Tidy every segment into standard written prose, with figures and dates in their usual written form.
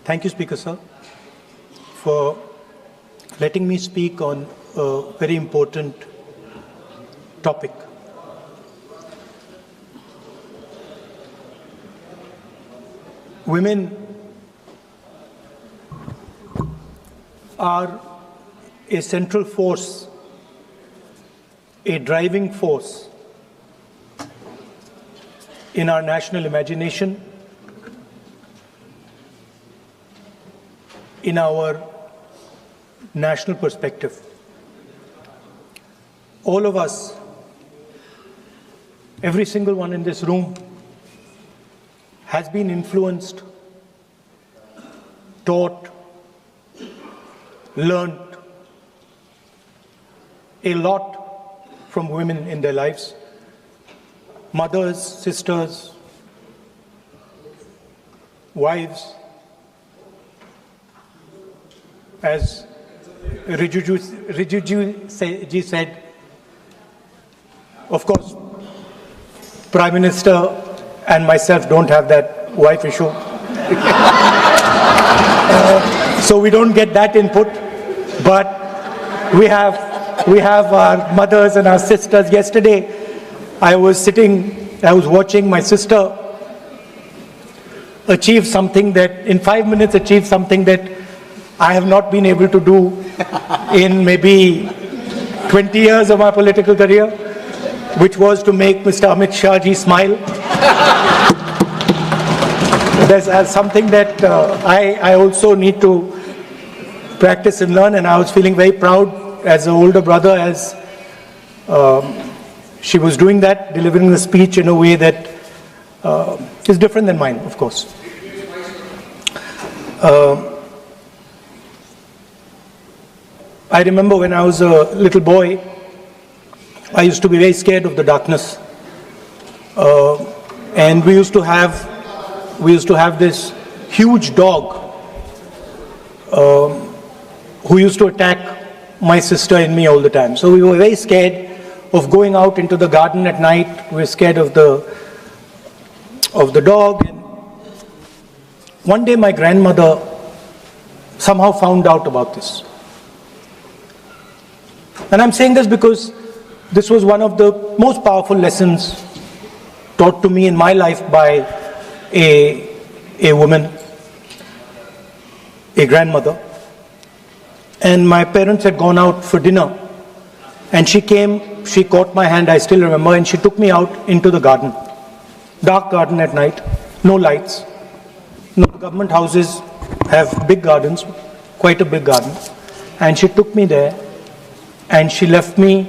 Thank you, Speaker Sir, for letting me speak on a very important topic. Women are a central force, a driving force in our national imagination, in our national perspective. All of us, every single one in this room, has been influenced, taught, learned a lot from women in their lives. Mothers, sisters, wives. As Rijiju ji said, of course, Prime Minister and myself don't have that wife issue. So we don't get that input, but we have our mothers and our sisters. Yesterday, I was watching my sister achieve something that, in 5 minutes, achieve something that I have not been able to do in maybe 20 years of my political career, which was to make Mr. Amit Shah ji smile. There's something that I also need to practice and learn, and I was feeling very proud as an older brother as she was doing that, delivering the speech in a way that is different than mine, of course. I remember when I was a little boy, I used to be very scared of the darkness. And we used to have this huge dog who used to attack my sister and me all the time. So we were very scared of going out into the garden at night. We were scared of the dog. And one day my grandmother somehow found out about this. And I'm saying this because this was one of the most powerful lessons taught to me in my life by a woman, a grandmother. And my parents had gone out for dinner. And she came, she caught my hand, I still remember, and she took me out into the garden. Dark garden at night, no lights. No, government houses have big gardens, quite a big garden. And she took me there. And she left me,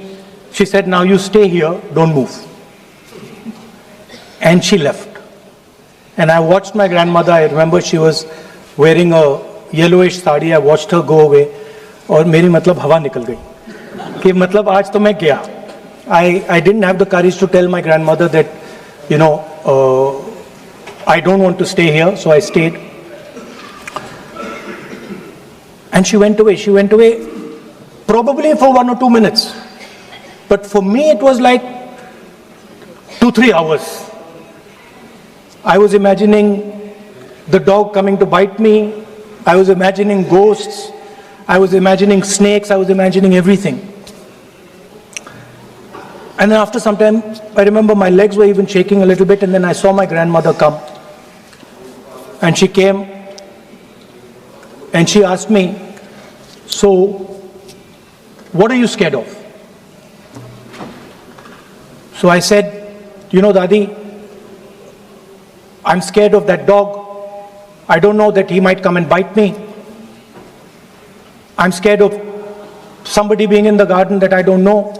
she said, now you stay here, don't move. And she left. And I watched my grandmother, I remember she was wearing a yellowish sari, I watched her go away, और मेरी मतलब हवा निकल गई कि मतलब आज तो मैं गया. I didn't have the courage to tell my grandmother that, I don't want to stay here, so I stayed. And she went away. Probably for 1 or 2 minutes. But for me, it was like 2-3 hours. I was imagining the dog coming to bite me. I was imagining ghosts. I was imagining snakes. I was imagining everything. And then after some time, I remember my legs were even shaking a little bit, and then I saw my grandmother come. And she came and she asked me, so, what are you scared of? So I said, Dadi, I'm scared of that dog. I don't know that he might come and bite me. I'm scared of somebody being in the garden that I don't know.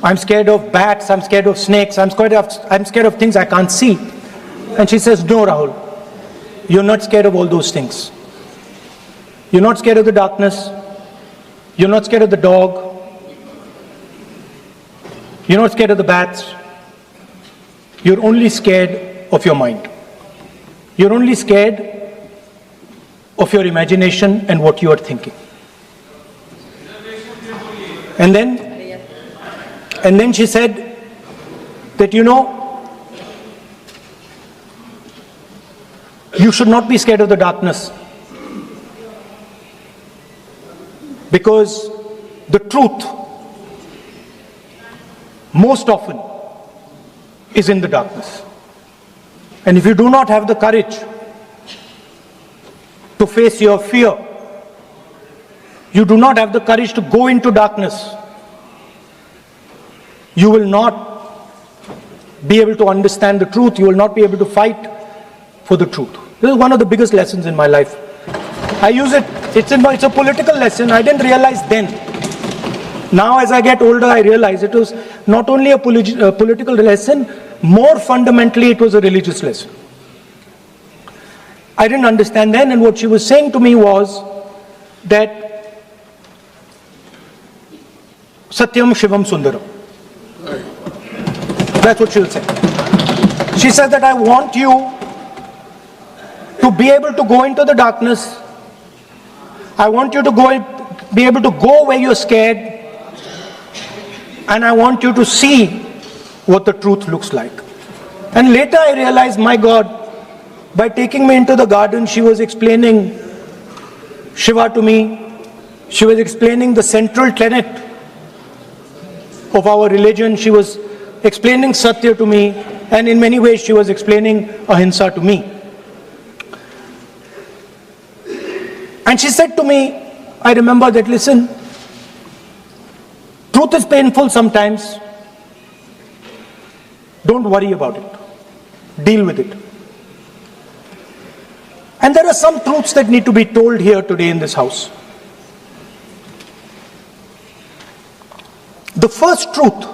I'm scared of bats. I'm scared of snakes. I'm scared of things I can't see. And she says, no, Rahul, you're not scared of all those things. You're not scared of the darkness. You're not scared of the dog. You're not scared of the bats. You're only scared of your mind. You're only scared of your imagination and what you are thinking. And then she said that, You should not be scared of the darkness. Because the truth, most often, is in the darkness. And if you do not have the courage to face your fear, you do not have the courage to go into darkness, you will not be able to understand the truth. You will not be able to fight for the truth. This is one of the biggest lessons in my life. I use it, it's a political lesson. I didn't realize then. Now as I get older, I realize it was not only a political lesson, more fundamentally it was a religious lesson. I didn't understand then, and what she was saying to me was that Satyam Shivam Sundaram. That's what she'll say. She says that I want you to be able to go into the darkness. I want you to be able to go where you're scared. And I want you to see what the truth looks like. And later I realized, my God, by taking me into the garden, she was explaining Shiva to me. She was explaining the central tenet of our religion. She was explaining Satya to me, and in many ways she was explaining Ahimsa to me. And she said to me, I remember that, listen, truth is painful sometimes. Don't worry about it. Deal with it. And there are some truths that need to be told here today in this house. The first truth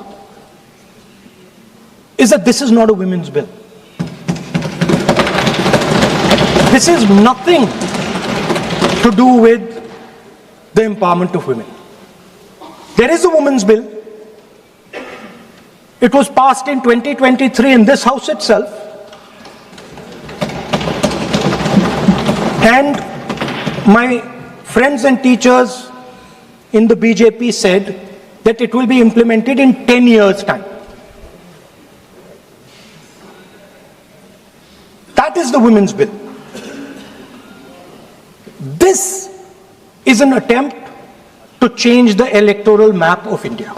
is that this is not a women's bill. This is nothing to do with the empowerment of women. There is a women's bill. It was passed in 2023 in this house itself. And my friends and teachers in the BJP said that it will be implemented in 10 years' time. That is the women's bill. This is an attempt to change the electoral map of India.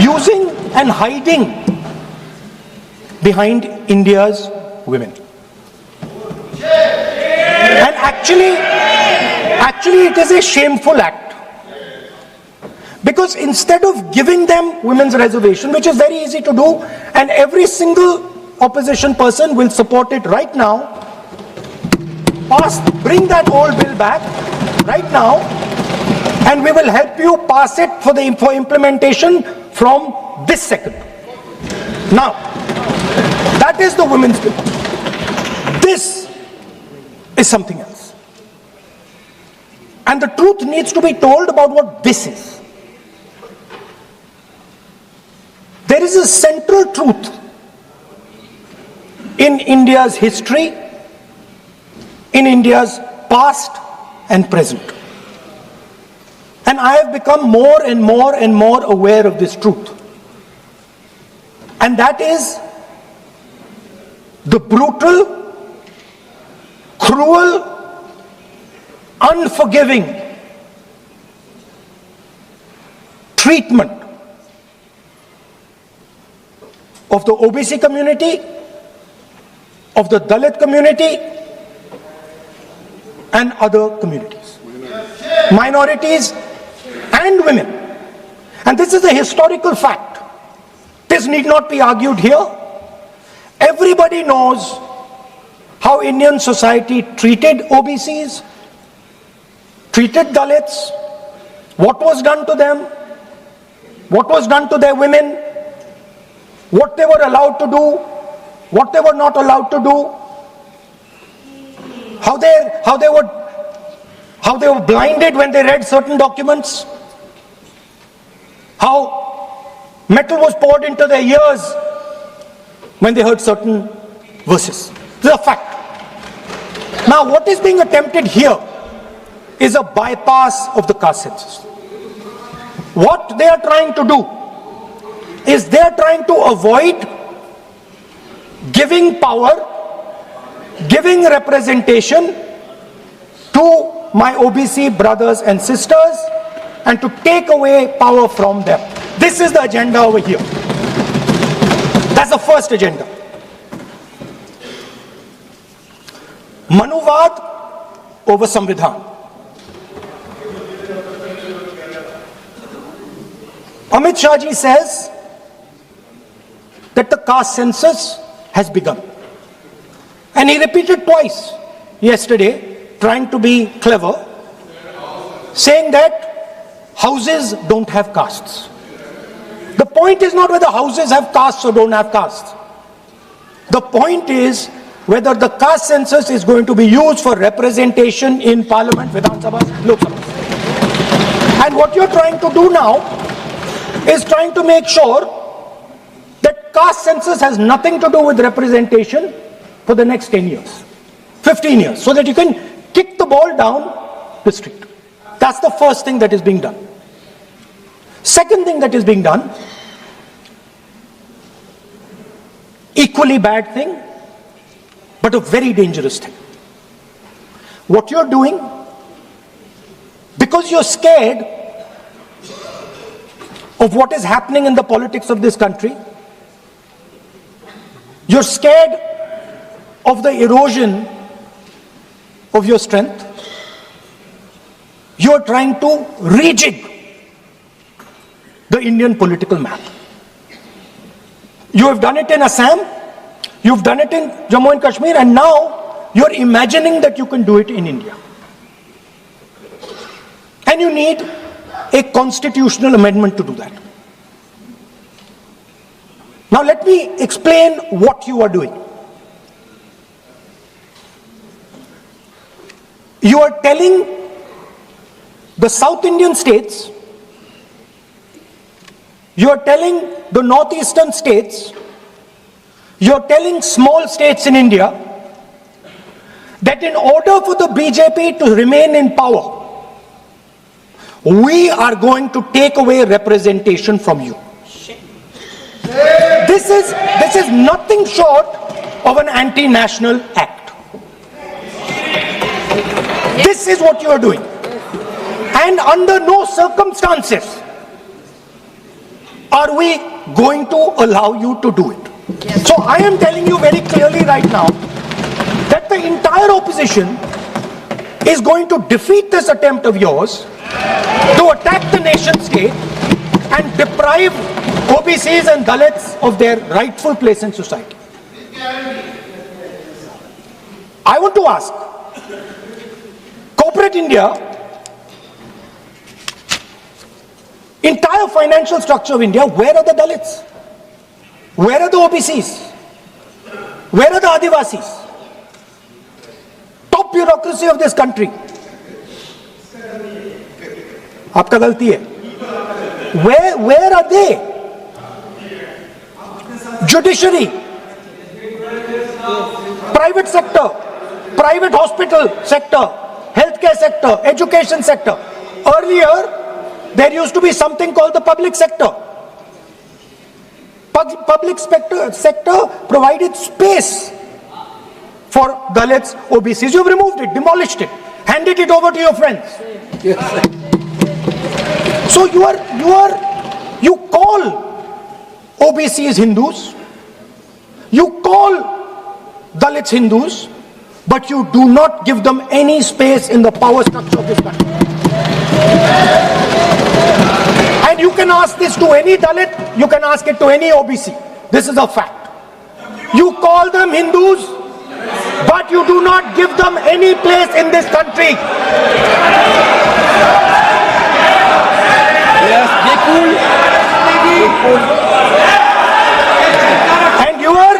Using and hiding behind India's women. And actually it is a shameful act. Because instead of giving them women's reservation, which is very easy to do, and every single opposition person will support it right now, bring that old bill back right now, and we will help you pass it for implementation from this second. Now, that is the women's bill. This is something else. And the truth needs to be told about what this is. There is a central truth in India's history, in India's past and present. And I have become more and more and more aware of this truth. And that is the brutal, cruel, unforgiving treatment of the OBC community, of the Dalit community, and other communities, minorities and women. And this is a historical fact. This need not be argued here. Everybody knows how Indian society treated OBCs, treated Dalits, what was done to them, what was done to their women, what they were allowed to do, what they were not allowed to do, how they were blinded when they read certain documents, how metal was poured into their ears when they heard certain verses. This is a fact. Now, what is being attempted here is a bypass of the caste census. What they are trying to do is they are trying to avoid giving power giving representation to my OBC brothers and sisters and to take away power from them. This is the agenda over here. That's the first agenda. Manuvad over Samvidhan. Amit Shah ji says that the caste census has begun. And he repeated twice yesterday, trying to be clever, saying that houses don't have castes. The point is not whether houses have castes or don't have castes. The point is whether the caste census is going to be used for representation in Parliament, Vidhan Sabha, Lok Sabha. And what you're trying to do now is trying to make sure that caste census has nothing to do with representation for the next 10 years, 15 years, so that you can kick the ball down the street. That's the first thing that is being done. Second thing that is being done, equally bad thing, but a very dangerous thing. What you're doing, because you're scared of what is happening in the politics of this country, you're scared of the erosion of your strength, you're trying to rejig the Indian political map. You have done it in Assam, you've done it in Jammu and Kashmir, and now you're imagining that you can do it in India. And you need a constitutional amendment to do that. Now let me explain what you are doing. You are telling the South Indian states, you are telling the northeastern states, you are telling small states in India that in order for the BJP to remain in power, we are going to take away representation from you. This is nothing short of an anti-national act. This is what you are doing. And under no circumstances are we going to allow you to do it. So I am telling you very clearly right now that the entire opposition is going to defeat this attempt of yours to attack the nation state and deprive OBCs and Dalits of their rightful place in society. I want to ask, corporate India, entire financial structure of India, where are the Dalits? Where are the OBCs? Where are the Adivasis? Top bureaucracy of this country. आपका गलती है. Where are they? Judiciary, private sector, private hospital sector, healthcare sector, education sector. Earlier, there used to be something called the public sector. Public sector provided space for Dalits, OBCs. You've removed it, demolished it, handed it over to your friends. So you call OBCs Hindus, you call Dalits Hindus, but you do not give them any space in the power structure of this country. And you can ask this to any Dalit, you can ask it to any OBC. This is a fact. You call them Hindus, but you do not give them any place in this country. Yes, be cool. And you are...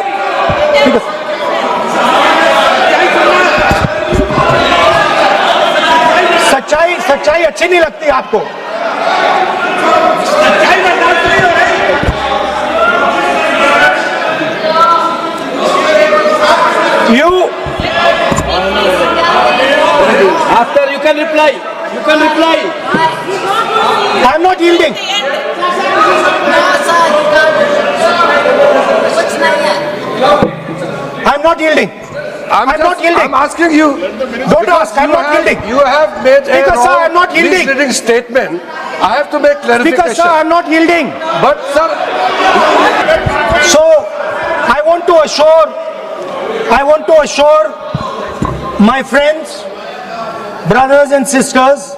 सच्चाई अच्छी नहीं लगती आपको. You After you can reply. You can reply. I'm not yielding. I'm not yielding. I'm not yielding. I'm asking you. Don't ask. I'm not yielding. You have made a Speaker, sir, wrong, I'm not yielding. misleading statement. I have to make clarification. Speaker, sir, I'm not yielding. But sir, So, I want to assure my friends, brothers and sisters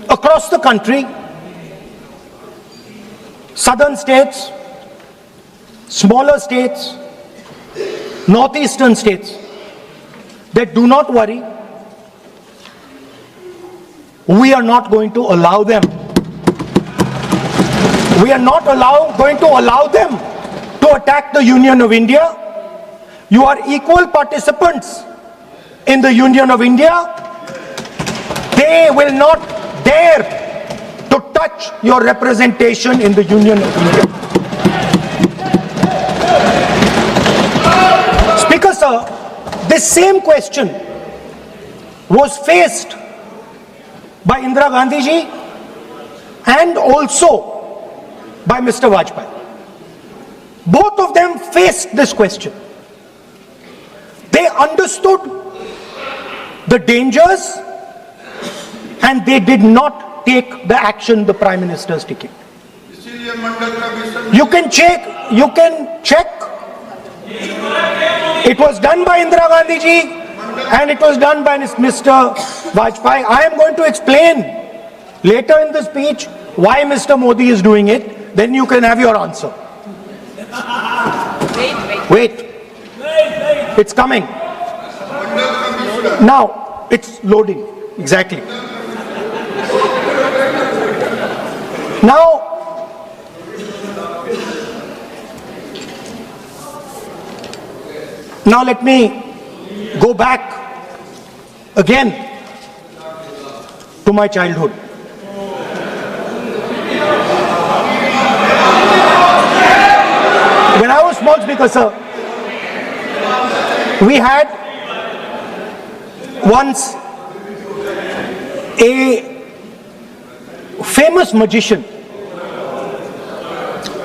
across the country, southern states, smaller states, northeastern states, that do not worry, we are not going to allow them. We are not going to allow them to attack the Union of India. You are equal participants in the Union of India. They will not dare to touch your representation in the Union of India. Speaker, sir, this same question was faced by Indira Gandhi ji and also by Mr. Vajpayee. Both of them faced this question. They understood the dangers and they did not take the action the Prime Minister is taking. You can check. It was done by Indira Gandhi ji and it was done by Mr. Vajpayee. I am going to explain later in the speech why Mr. Modi is doing it. Then you can have your answer. Wait. It's coming. Now, it's loading. Exactly. Now let me go back again to my childhood. When I was small, Speaker, sir, we had once a famous magician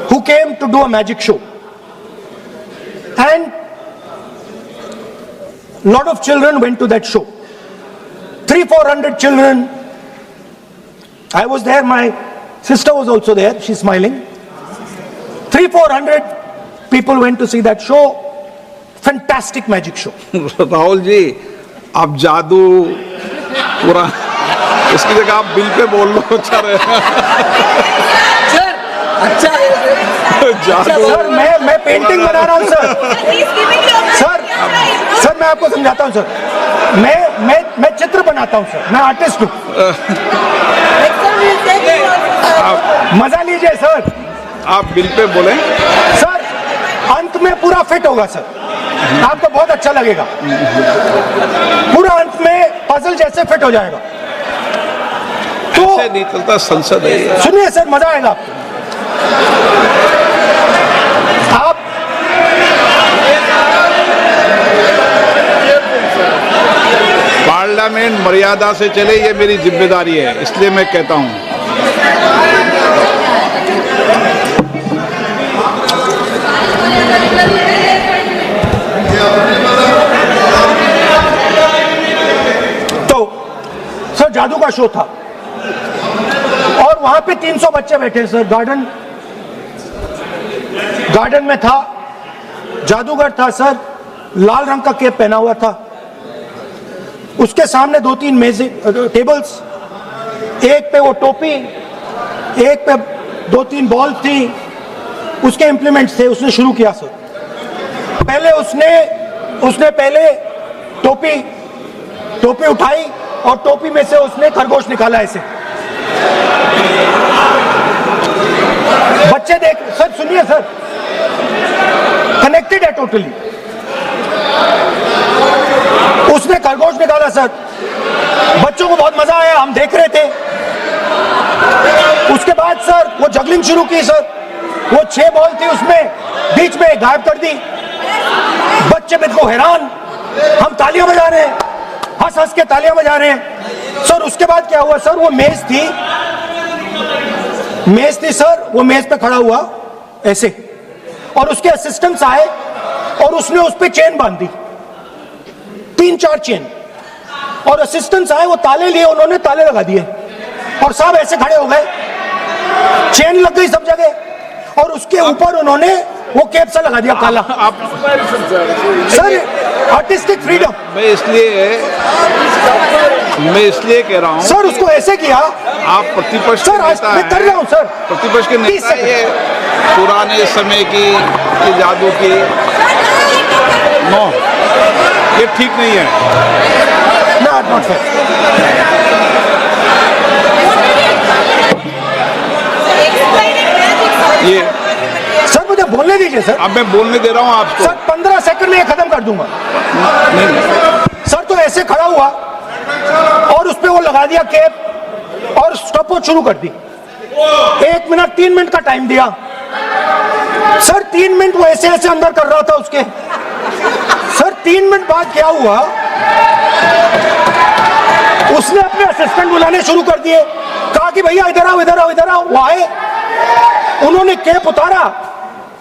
who came to do a magic show. And a lot of children went to that show. 300-400 children. I was there, my sister was also there, she's smiling. 300-400 people went to see that show. Fantastic magic show. Rahul ji, आप जादू पूरा उसकी जगह आप bill pay बोल लो। अच्छा रहेगा। जादू। सर मैं पेंटिंग बना रहा हूँ सर। सर मैं आपको समझाता हूँ सर। मैं चित्र बनाता हूँ सर। मैं आर्टिस्ट हूँ। मजा लीजिए सर। आप बिल पे बोलें। सर अंत में पूरा फिट होगा सर। आपको बहुत अच्छा लगेगा। पूरा अंत में पजल जैसे फिट हो जाएगा। तो ऐसे नहीं चलता, संसद है। सुनिए सर, मजा आएगा आप। पार्लियामेंट मर्यादा से चले, ये मेरी जिम्मेदारी है, इसलिए मैं कहता हूं। सर जादू का शो था और वहां पे 300 बच्चे बैठे सर। गार्डन में था, जादूगर था सर, लाल रंग का कैप पहना हुआ था। उसके सामने 2-3 मेजें, टेबल्स, एक पे वो टोपी, एक पे 2-3 बॉल थी, उसके इंप्लीमेंट्स थे। उसने शुरू किया सर। पहले उसने पहले टोपी उठाई और टोपी में से उसने खरगोश निकाला ऐसे। बच्चे देख, सर सुनिए सर, कनेक्टेड है टोटली। उसने खरगोश निकाला सर, बच्चों को बहुत मजा आया, हम देख रहे थे। उसके बाद सर वो जगलिंग शुरू की सर। वो 6 बॉल थी, उसमें बीच में गायब कर दी। बच्चे बिल्कुल हैरान, हम तालियां बजा रहे हैं, हंस के तालियां बजा रहे हैं सर। उसके बाद क्या हुआ सर, वो मेज थी सर, वो मेज पे खड़ा हुआ ऐसे, और उसके असिस्टेंट्स आए और उसने उस पे चेन बांध दी, 3-4 चेन, और असिस्टेंट्स आए, वो ताले लिए, उन्होंने ताले लगा दिए और साहब ऐसे खड़े हो गए, चेन लग गई सब जगह, और उसके ऊपर उन्होंने वो कैप सा लगा दिया काला। आप सर आर्टिस्टिक फ्रीडम। मैं इसलिए कह रहा हूँ सर उसको ऐसे किया। आप प्रतिपक्ष सर आज मैं कर रहा हूँ सर। प्रतिपक्ष के नेता ये पुराने समय की ये जादू की नो, ये ठीक नहीं है। Not fair. ये सर मुझे बोलने दीजिए सर। अब मैं बोलने दे रहा हूँ आपको। सर 15 सेकंड में ये खत्म कर दूंगा। सर तो ऐसे खड़ा हुआ और उस पे वो लगा दिया कैप और स्टॉपवॉच शुरू कर दी। 1 मिनट 3 मिनट का टाइम दिया। सर 3 मिनट वो ऐसे ऐसे अंदर कर रहा था उसके। सर 3 मिनट बाद क्या हुआ, उसने अपने असिस्टेंट बुलाने शुरू कर दिए, कहा कि भैया इधर आओ इधर आओ इधर आओ। वो आए, उन्होंने कैप उतारा,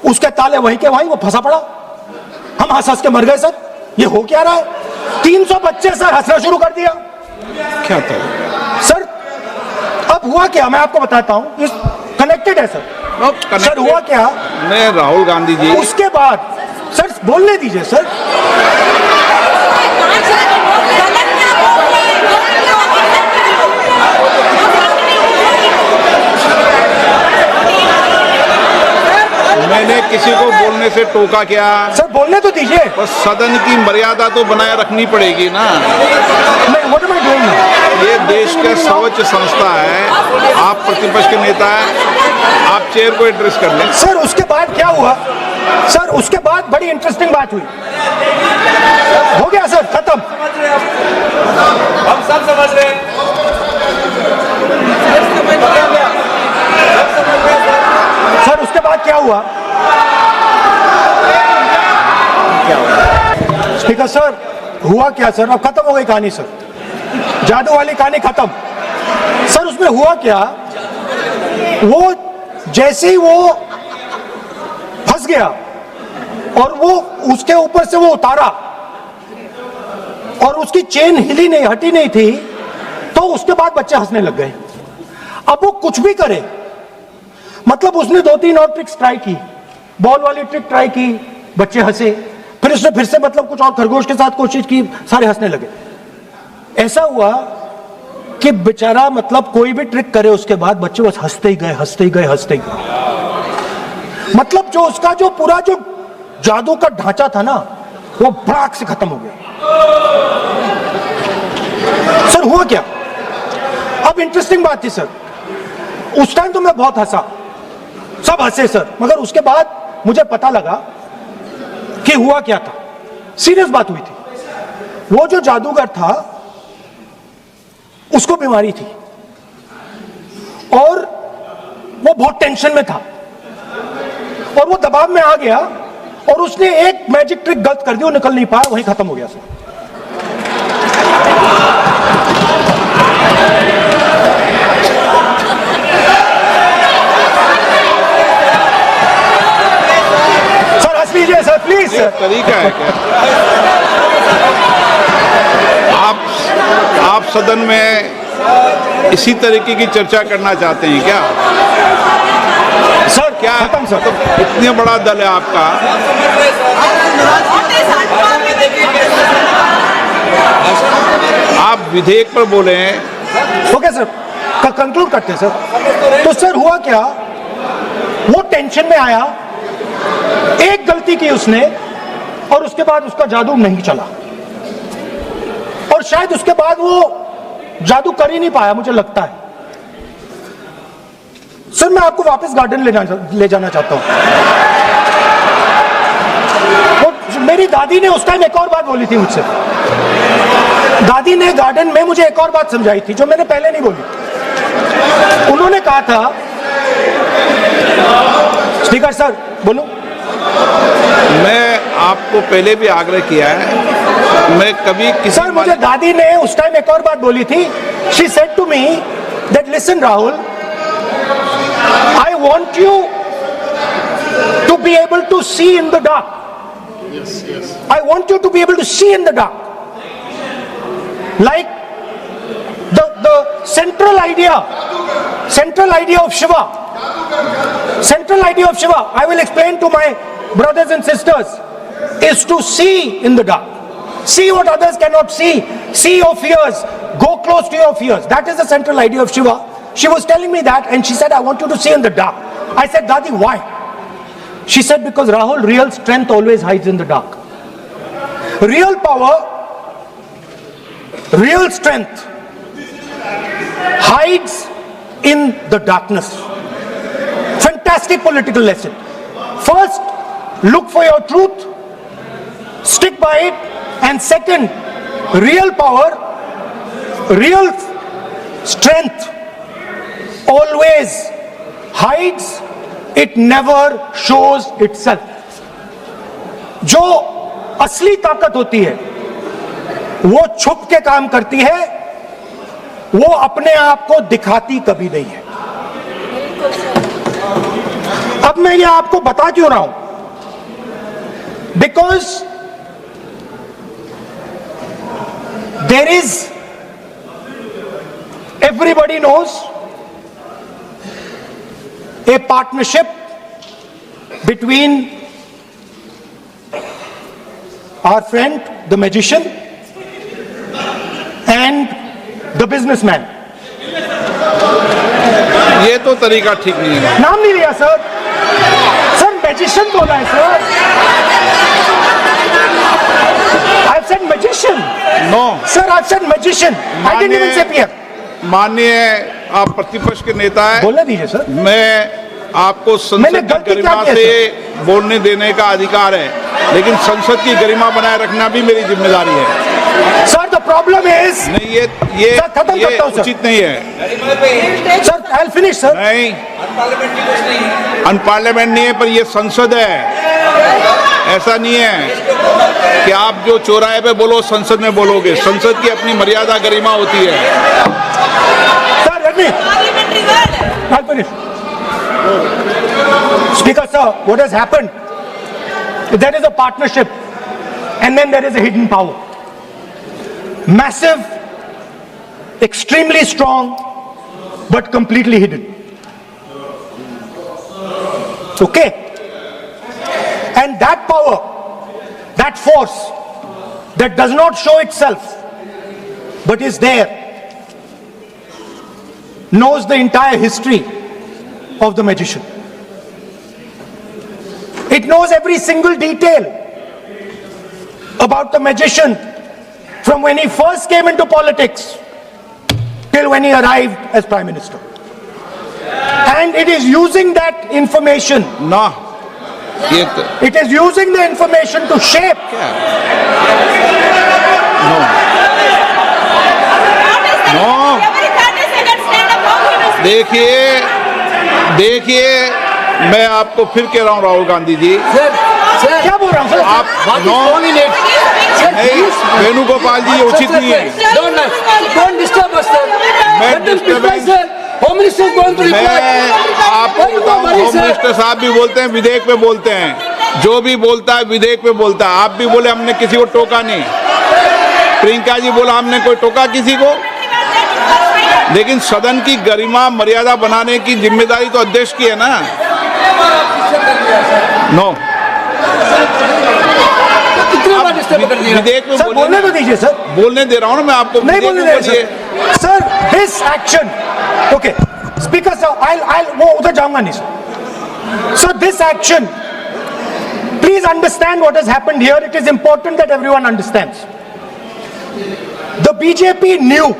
उसके ताले वहीं के वहीं, वो फंसा पड़ा। हम हंस हंस के मर गए सर, ये हो क्या रहा है। 300 बच्चे सर हंसना शुरू कर दिया। क्या था सर अब हुआ क्या मैं आपको बताता हूं, इस कनेक्टेड है सर। सर हुआ क्या, मैं राहुल गांधी जी, उसके बाद सर बोलने दीजिए सर। मैंने किसी को बोलने से टोका क्या? सर बोलने तो दीजिए। बस सदन की मर्यादा तो बनाए रखनी पड़ेगी ना। What am I doing now? ये देश का सर्वोच्च संस्था है, आप प्रतिपक्ष के नेता हैं, आप चेयर को एड्रेस कर लें। सर उसके बाद क्या हुआ, सर उसके बाद बड़ी इंटरेस्टिंग बात हुई। हो गया सर खत्म। हम सब समझ रहे हैं। सर उसके बाद क्या हुआ, स्पीकर सर हुआ क्या सर, अब खत्म हो गई कहानी सर, जादू वाली कहानी खत्म। सर उसमें हुआ क्या, वो जैसे ही वो फंस गया और वो उसके ऊपर से वो उतारा और उसकी चेन हिली नहीं, हटी नहीं थी, तो उसके बाद बच्चे हंसने लग गए। अब वो कुछ भी करे, मतलब उसने 2-3 और ट्रिक्स ट्राई की, बॉल वाली ट्रिक ट्राई की, बच्चे हंसे, फिर उसने फिर से मतलब कुछ और खरगोश के साथ कोशिश की, सारे हंसने लगे। ऐसा हुआ कि बेचारा मतलब कोई भी ट्रिक करे उसके बाद बच्चे बस हंसते ही गए, हंसते ही गए, हंसते ही गए। मतलब जो उसका जो पूरा जो जादू का ढांचा था ना, वो भड़ाक से खत्म हो गया। सर हुआ क्या, अब इंटरेस्टिंग बात थी सर, उस टाइम तो मैं बहुत हंसा, सब हंसे सर, मगर उसके बाद मुझे पता लगा कि हुआ क्या था। सीरियस बात हुई थी। वो जो जादूगर था उसको बीमारी थी और वो बहुत टेंशन में था और वो दबाव में आ गया और उसने एक मैजिक ट्रिक गलत कर दी, वो निकल नहीं पाया, वहीं खत्म हो गया सर। Sir please sir. तरीका है क्या? आप सदन में इसी तरीके की चर्चा करना चाहते हैं क्या? सर क्या खत्म सर, इतना बड़ा दल है आपका, आप विधेयक पर बोले हैं। ओके सर, कंक्लूड करते हैं सर। तो सर हुआ क्या, वो टेंशन में आया, एक गलती की उसने और उसके बाद उसका जादू नहीं चला और शायद उसके बाद वो जादू कर ही नहीं पाया, मुझे लगता है। सर मैं आपको वापस गार्डन ले जाना चाहता हूं। मेरी दादी ने उस टाइम एक और बात बोली थी मुझसे, दादी ने गार्डन में मुझे एक और बात समझाई थी जो मैंने पहले नहीं बोली। उन्होंने कहा था, स्पीकर सर बोलो। मैं आपको पहले भी आग्रह किया है, मैं कभी किसी सर मुझे दादी ने उस टाइम एक और बात बोली थी। She said to me that listen Rahul, I want you to be able to see in the dark. I want you to be able to see in the dark. Like the central idea of Shiva. Central idea of Shiva, I will explain to my brothers and sisters, is to see in the dark. See what others cannot see. See your fears. Go close to your fears. That is the central idea of Shiva. She was telling me that and she said, I want you to see in the dark. I said, Dadi, why? She said, because Rahul, real strength always hides in the dark. Real power, real strength hides in the darkness. Fantastic political lesson. First, look for your truth, stick by it, and second, real power, real strength always hides, it never shows itself. जो असली ताकत होती है वो छुप के काम करती है, वो अपने आप को दिखाती कभी नहीं है. अब मैं ये आपको बता क्यों रहा हूं? Because there is, everybody knows, a partnership between our friend, the magician, and the businessman. ये तो तरीका ठीक नहीं है. नाम नहीं लिया सर. सर मैजिशियन बोला है sir. I've said magician. No. Sir, I've said magician. I didn't even say peer. माननीय आप प्रतिपक्ष के नेता हैं. बोलने दीजिए सर. मैं आपको मैंने संसद की गलती क्या गरिमा की है, से बोलने देने का अधिकार है, लेकिन संसद की गरिमा बनाए रखना भी मेरी जिम्मेदारी है. Sir, the problem is. नहीं, ये सर, खत्म करता हूं, सर. उचित नहीं है. Sir, I'll finish, sir. नहीं, अनपार्लियामेंट नहीं है, पर ये संसद है. ऐसा नहीं है कि आप जो चौराहे पे बोलो संसद में बोलोगे. संसद की अपनी मर्यादा गरिमा होती है. Sir, let me. I'll finish. Speaker, sir, what has happened? There is a partnership, and then there is a hidden power. Massive, extremely strong, but completely hidden. Okay? And that power, that force, that does not show itself, but is there, knows the entire history of the magician. It knows every single detail about the magician from when he first came into politics till when he arrived as Prime Minister. And it is using that information. ना, ये तो, It is using the information to shape. देखिए, मैं आपको फिर कह रहा हूँ राहुल गांधी जी, क्या बोल रहा हूँ सर? आप नहीं, वेणुगोपाल जी, ये उचित नहीं है. Don't disturb us, sir. मैं Let them reply, sir. Home Minister is going to reply. मैं आपको बताऊं, होम मिनिस्टर साहब भी बोलते हैं, विधेयक पे बोलते हैं. जो भी बोलता है विधेयक पे बोलता है. आप भी बोले हमने किसी को टोका नहीं. प्रियंका जी बोला हमने कोई टोका किसी को. लेकिन सदन की गरिमा मर्यादा बनाने की जिम्मेदारी तो अध्यक्ष की है ना. नो, विधेयक में सर बोलने तो दीजिए सर. बोलने दे रहा हूँ ना मैं आपको. नहीं बोलने दे रहे sir. This action, okay, Speaker sir, I'll वो उधर जाऊंगा नहीं sir. So this action, please understand what has happened here. It is important that everyone understands. The BJP knew,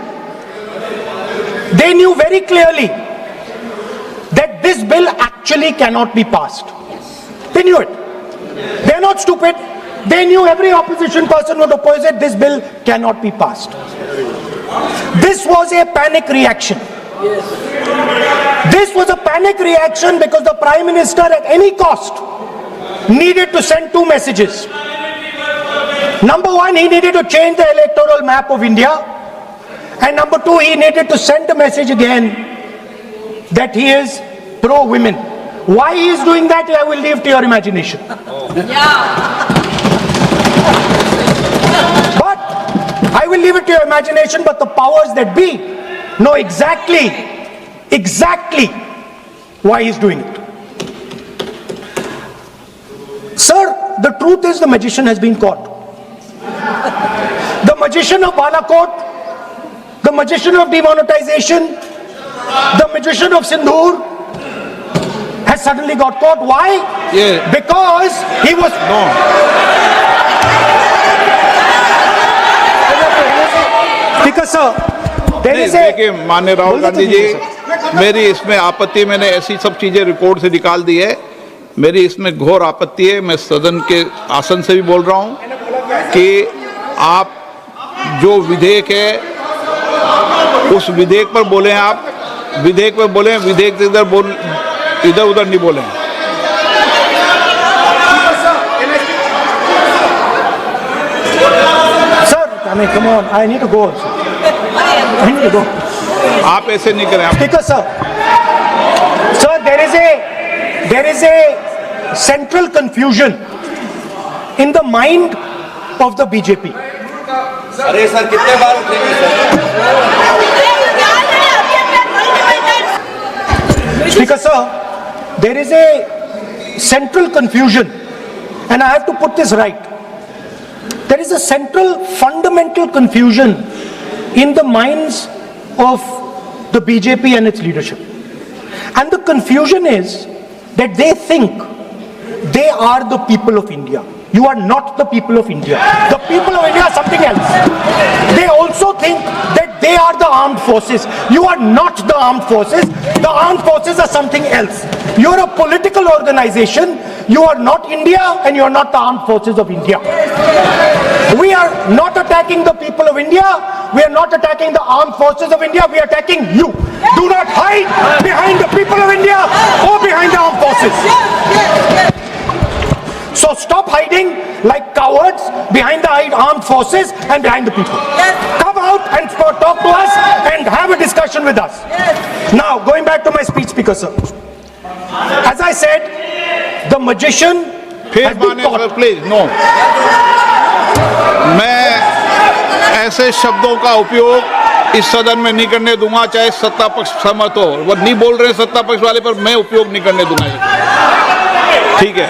they knew very clearly that this bill actually cannot be passed. They knew it. They are not stupid. They knew every opposition person would oppose it. This bill cannot be passed. This was a panic reaction. This was a panic reaction because the Prime Minister at any cost needed to send two messages. Number one, he needed to change the electoral map of India. And number two, he needed to send a message again that he is pro-women. Why he is doing that, I will leave to your imagination. your imagination, but the powers that be know exactly why he's doing it. Sir, the truth is the magician has been caught. The magician of Balakot, the magician of demonetization, the magician of Sindhur has suddenly got caught. Why? Yeah. Because he was... No. Speaker sir, there is a... देखिए माननीय राहुल गांधी जी, मेरी इसमें आपत्ति, मैंने ऐसी सब चीजें record से निकाल दी है, मेरी इसमें घोर आपत्ति है। मैं सदन के आसन से भी बोल रहा हूं कि आप जो विधेयक है उस विधेयक पर बोले, आप विधेयक पर बोले, विधेयक से इधर उधर नहीं बोले। Sir, I mean, come on, I need to go also. I need to go. आप ऐसे नहीं करें। Speaker sir, sir, there is a central confusion in the mind of the BJP. अरे सर कितने बार उठेंगे sir? Speaker sir, there is a central confusion, and I have to put this right. There is a central fundamental confusion in the minds of the BJP and its leadership. And the confusion is that they think they are the people of India. You are not the people of India. The people of India are something else. They also think that they are the armed forces. You are not the armed forces. The armed forces are something else. You are a political organization. You are not India and you are not the armed forces of India. We are not attacking the people of India. We are not attacking the armed forces of India. We are attacking you. Do not hide behind the people of India or behind the armed forces. So stop hiding like cowards behind the armed forces and behind the people. Come out and talk to us and have a discussion with us. Now, going back to my speech, Speaker sir. As I said, the magician has been caught. Please no, मैं ऐसे शब्दों का उपयोग इस सदन में नहीं करने दूंगा, चाहे सत्ता पक्ष सहमत हो। वो नहीं बोल रहे सत्ता पक्ष वाले, पर मैं उपयोग नहीं करने दूंगा। ठीक है,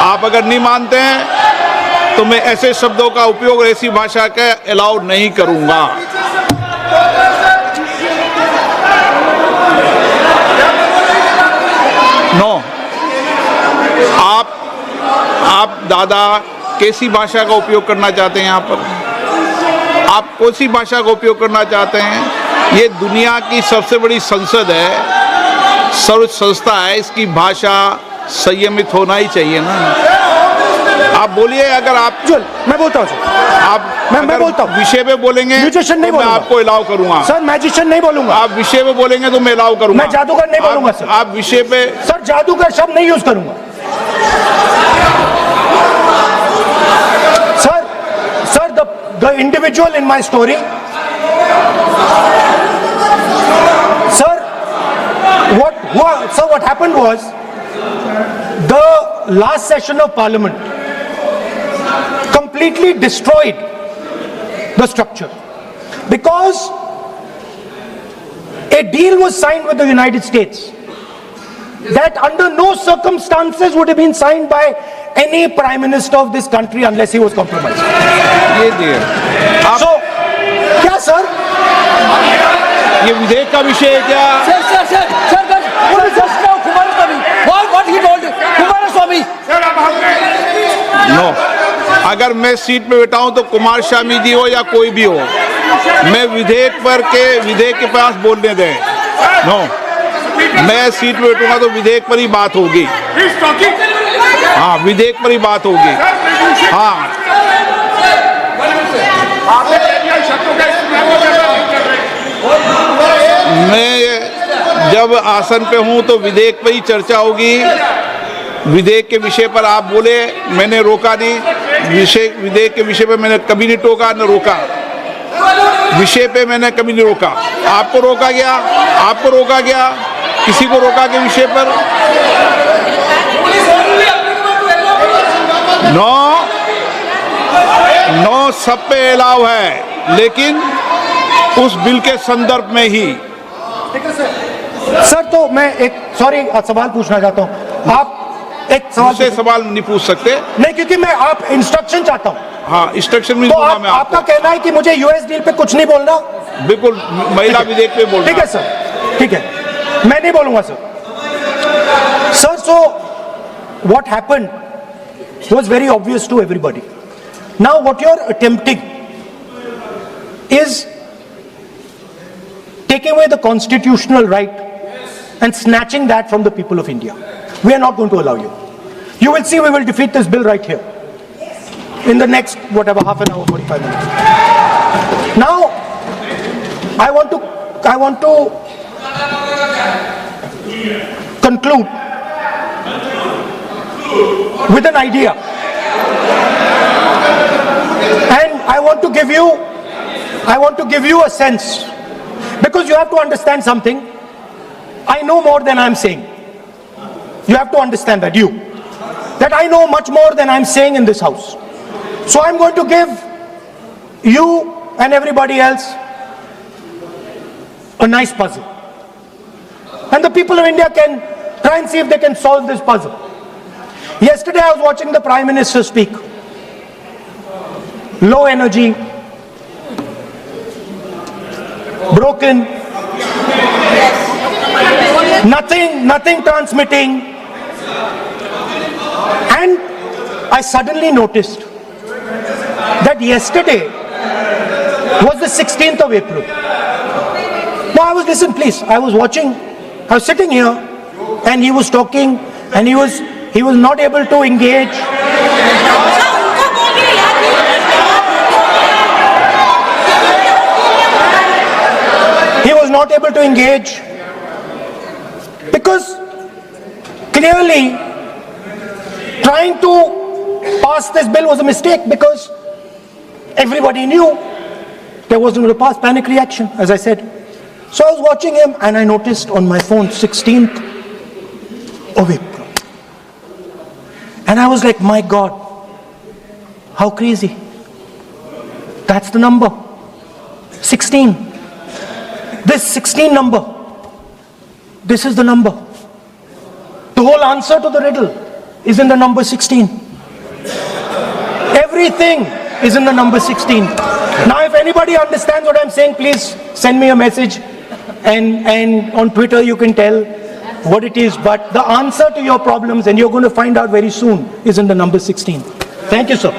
आप अगर नहीं मानते हैं तो मैं ऐसे शब्दों का उपयोग, ऐसी भाषा का अलाउ नहीं करूंगा। नो, आप दादा कैसी भाषा का उपयोग करना चाहते हैं? यहाँ पर आप कौन सी भाषा का उपयोग करना चाहते हैं? ये दुनिया की सबसे बड़ी संसद है, सर्वोच्च संस्था है, इसकी भाषा संयमित होना ही चाहिए ना। आप बोलिए, अगर आप मैं बोलता हूँ आप मैं बोलता हूँ, विषय पे बोलेंगे म्यूजिशियन नहीं तो मैं बोलूंगा। आपको अलाउ करूंगा। सर, मैजिशियन नहीं बोलूंगा। आप विषय पे बोलेंगे तो मैं अलाउ करूंगा। मैं जादूगर नहीं बोलूंगा सर। आप विषय पे, सर, जादूगर शब्द नहीं यूज करूंगा। Sir, the individual in my story, sir, what happened was, the last session of Parliament completely destroyed the structure because a deal was signed with the United States that under no circumstances would have been signed by any prime minister of this country unless he was compromised. ये दिए आप, So, क्या sir? ये विधेयक का विषय है क्या? What he told Kumaraswamy? No, अगर मैं सीट पे बैठा हूं तो कुमार स्वामी जी हो या कोई भी हो, मैं विधेयक के पास बोलने दें। नो, मैं सीट पे बैठूंगा तो विधेयक पर ही बात होगी। हाँ, विधेयक पर ही बात होगी। हाँ, मैं जब आसन पे हूं तो विधेयक पर ही चर्चा होगी। विधेयक के विषय पर आप बोले, मैंने रोका नहीं। विधेयक के विषय पे मैंने कभी नहीं टोका न रोका। विषय पे मैंने कभी नहीं रोका। आपको रोका गया, किसी को रोका के विषय पर? नो, सब पे अलाउ है, लेकिन उस बिल के संदर्भ में ही। सर तो मैं एक सवाल पूछना चाहता हूं। आप एक मुझसे सवाल नहीं पूछ सकते। नहीं, क्योंकि मैं आप इंस्ट्रक्शन चाहता हूं। हाँ, इंस्ट्रक्शन मिल तो दूंगा मैं आपका आपको। कहना है कि मुझे यूएस डील पे कुछ नहीं बोलना? बिल्कुल, महिला विधेयक पे बोलना। ठीक है सर, ठीक है, मैं नहीं बोलूंगा sir. Sir, so what happened was very obvious to everybody. Now what you're attempting is taking away the constitutional right and snatching that from the people of India. We are not going to allow you. You will see, we will defeat this bill right here in the next whatever half an hour, 45 minutes. Now I want to conclude with an idea, and I want to give you a sense, because you have to understand something. I know more than I'm saying. You have to understand that I know much more than I'm saying in this house. So I'm going to give you and everybody else a nice puzzle, and the people of India can try and see if they can solve this puzzle. Yesterday I was watching the Prime Minister speak. Low energy, broken, nothing transmitting, and I suddenly noticed that yesterday was the 16th of April. Now I was sitting here, and he was talking, and he was not able to engage. He was not able to engage because clearly trying to pass this bill was a mistake, because everybody knew there wasn't going to pass. Panic reaction, as I said. So I was watching him, and I noticed on my phone 16th of April. And I was like, my God, how crazy. That's the number. 16. This 16 number. This is the number. The whole answer to the riddle is in the number 16. Everything is in the number 16. Now, if anybody understands what I'm saying, please send me a message. And on Twitter you can tell what it is, but the answer to your problems, and you're going to find out very soon, is in the number 16. Thank you, sir.